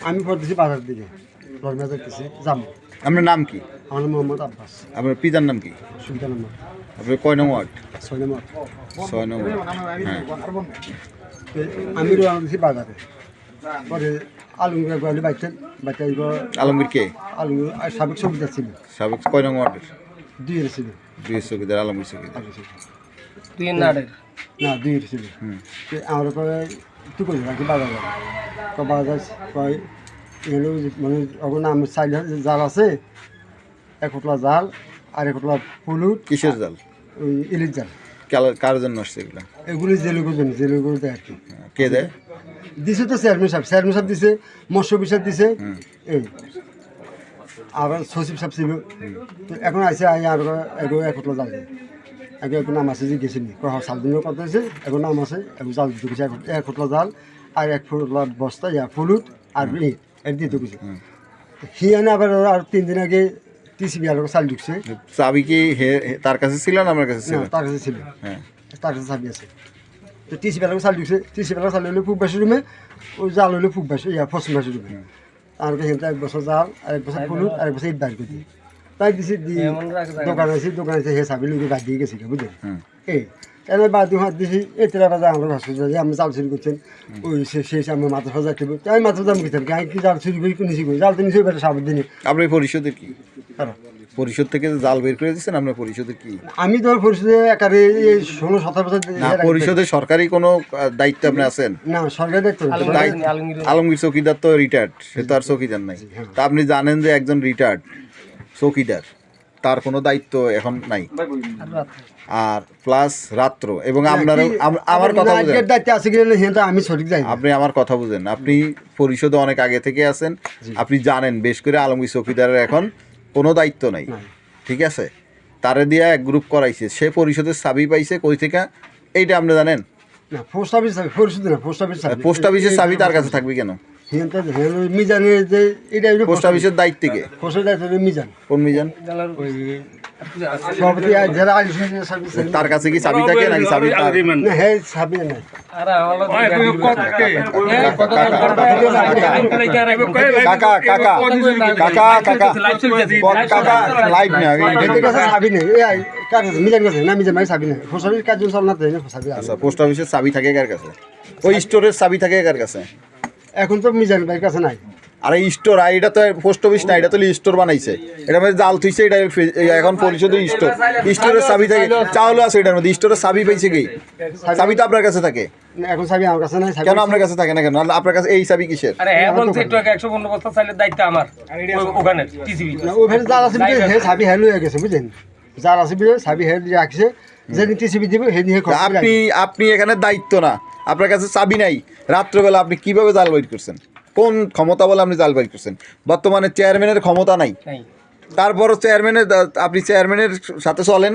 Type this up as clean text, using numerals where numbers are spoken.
আমি পড়তেছি বাজার দিকে লর্মা যাইতেছি যাম। আপনার নাম কি? আমার নাম মোহাম্মদ আব্বাস। আপনার পিতার নাম কি? সুবিধা নম্বর আপনার কয় নং ওয়ার্ড? 6 নম্বর। 6 নং ওয়ার্ড। হ্যাঁ। আমি রওনা দিছি বাজারে, পরে আলমগীর গোয়ালি বাইতেন বাইতে আলমগীর কে? আলমগীর সাবেক সুবিধা ছিল, সাবেক কয় নং ওয়ার্ডের? 2 এর ছিল। 2 চৌকিদার আলমগীর চৌকিদার। না 2 এর ছিল। আমরা পরে একটু করে রাখি বাজার যাবো, তো বাজার কয় এখানে মানে ওখানে আমার সাইড জাল আছে, 1 কোটলা জাল আর 1 কোটলা হলুদ। কিসের জাল? ওই ইলিশ জাল। কার জন্য আসছে এগুলো? এগুলি জেলুগুর জন্য, জেলুগুর দেয় আর কি। কে দেয়? দিছে তো চেয়ারম্যান সাহেব দিছে, মৎস্য বিশাদ দিছে, এই আবার সচিব সাহেব ছিল। তো এখন আছে আর 1 কোটলা জাল দেয়। আগে এখন নাম আছে যে গেছিলি সাল দিনের কথা আছে, এখন নাম আছে এখন জাল দিতে গেছে 1 কোটলা জাল আর 1 কোটলা বস্তা হলুদ আর এর দিতে গেছে। সিয়ানে আবার আর 3 দিন আগে টিসিবি আলোক চাল ঢুকছে। চাবি কি তার কাছে ছিল না আমার কাছে ছিল? তার কাছে ছিল, হ্যাঁ তার কাছে চাবি আছে। তো টিসিবি আলোক চাল ঢুকছে, টিসিবি আলোক চাল হইলে পূব বাসি রুমে, ওই জাল হইলে পূব বাসি পশ্চিম বাসি রুমে। আর কিন্তু 1 বছর জাল আর 1 বছর হলুদ আর 1 বছর ইট বাইর করে দিই। তাই দিছি দোকান আছে হে চাবি লুকে বাদ দিয়ে গেছি বুঝলেন। এই তাহলে বাদ দিয়ে হাত দিছি এতটা বাজে আমার হসপিটালে আপনি জাল চুরি করছেন, ওই শেষ আমি মাথা ফাজা খেব, আমি মাথা ফাজা মুখে থাকি, আমি কি জাল চুরি করি নিছি করি, জাল তো নিছি বেটা সাবধানে। আপনি পরিষদের কি? পরিষদ থেকে জাল বের করে দিচ্ছেন, আপনার পরিষদের কি? আমি তো পরিষদে একারে 16-17 বছর না, পরিষদের সরকারি কোনো দায়িত্ব আপনি আছেন? না, সরকারি দায়িত্ব আলমগীর চৌকিদার তো রিটায়ার্ড, সে তো আর চৌকিদার নাই। তা আপনি জানেন যে একজন রিটায়ার্ড চৌকিদার তার কোনো দায়িত্ব এখন নাই, আর প্লাস রাত্র। এবং আপনারও আমার কথা বুঝেন, দায়িত্ব আছে কিনা সেটা আমি সঠিক জানি। আপনি আমার কথা বুঝেন, আপনি পরিষদে অনেক আগে থেকে আছেন, আপনি জানেন বেশ করে আলমগীর চৌকিদারের এখন কোনো দায়িত্ব নাই, ঠিক আছে? তারে দিয়া এক গ্রুপ করাইছে, সে পরিষদের চাবি পাইছে কই থেকে এইটা আপনি জানেন? না, পোস্ট অফিস পরিষদ না, পোস্ট অফিস পোস্ট অফিসের চাবি তার কাছে থাকবে কেন? মিজানের যে এটা পোস্ট অফিসের দায়িত্ব কে? পোস্টের দায়িত্ব মিজান। কোন মিজান? সভাপতি যারা সার্ভিস তার কাছে কি চাবি থাকে নাকি চাবি তার? না, হ্যাঁ চাবি না। কাকা কাকা কাকা কাকা কাকা লাইভ না চাবি নেই, মিজান কাছে না, মিজান ভাই চাবি নেই, পোস্ট অফিস কাজ চল না। আচ্ছা, পোস্ট অফিসের চাবি থাকে কার কাছে? ওই স্টোরের চাবি থাকে কার কাছে? এখন তো মিজান ভাইয়ের কাছে নাই। আরে স্টোর, এটা তো পোস্ট অফিস না, এটা তো স্টোর বানাইছে, এটা মধ্যে জাল থুইছে, এটা এখন পরিষদের স্টোর। স্টোরের চাবি থাকে, চাউলও আছে এটার মধ্যে। স্টোরের চাবি পাইছে কি? চাবি তো আপনার কাছে থাকে। এখন চাবি আমার কাছে নাই। কেন আপনার কাছে থাকে না কেন? আপনার কাছে এই চাবি কিসের? আরে হ্যাঁ বলছে একটু 115 বস্তা চাইলে দায়িত্ব আমার ওখানে টিসিবি। না, ওখানে জাল আছে বিলে হে চাবি হেল হয়ে গেছে বুঝলেন, জাল আছে বিলে চাবি হেল রাখছে, যেদিন টিসিবি দিবে সেদিন আপনি এখানে দায়িত্ব না, আপনার কাছে চাবি নাই, রাত্রবেলা আপনি কিভাবে জাল বাইর করছেন? কোন ক্ষমতা বলে আপনি জাল বাইর করছেন? বর্তমানে চেয়ারম্যানের ক্ষমতা নাই, তারপরও চেয়ারম্যানের, আপনি চেয়ারম্যানের সাথে চলেন,